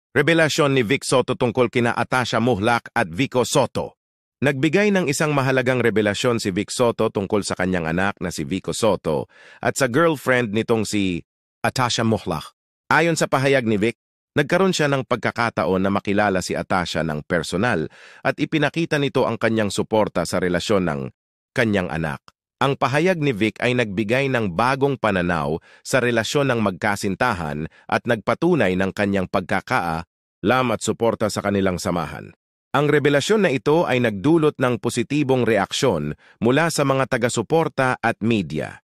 Revelasyon ni Vic Soto tungkol kina Atasha Muhlak at Vico Soto. Nagbigay ng isang mahalagang revelasyon si Vic Soto tungkol sa kanyang anak na si Vico Soto at sa girlfriend nitong si Atasha Muhlak. Ayon sa pahayag ni Vic, nagkaroon siya ng pagkakataon na makilala si Atasha ng personal at ipinakita nito ang kanyang suporta sa relasyon ng kanyang anak. Ang pahayag ni Vic ay nagbigay ng bagong pananaw sa relasyon ng magkasintahan at nagpatunay ng kanyang pagkakaalam at suporta sa kanilang samahan. Ang revelasyon na ito ay nagdulot ng positibong reaksyon mula sa mga taga-suporta at media.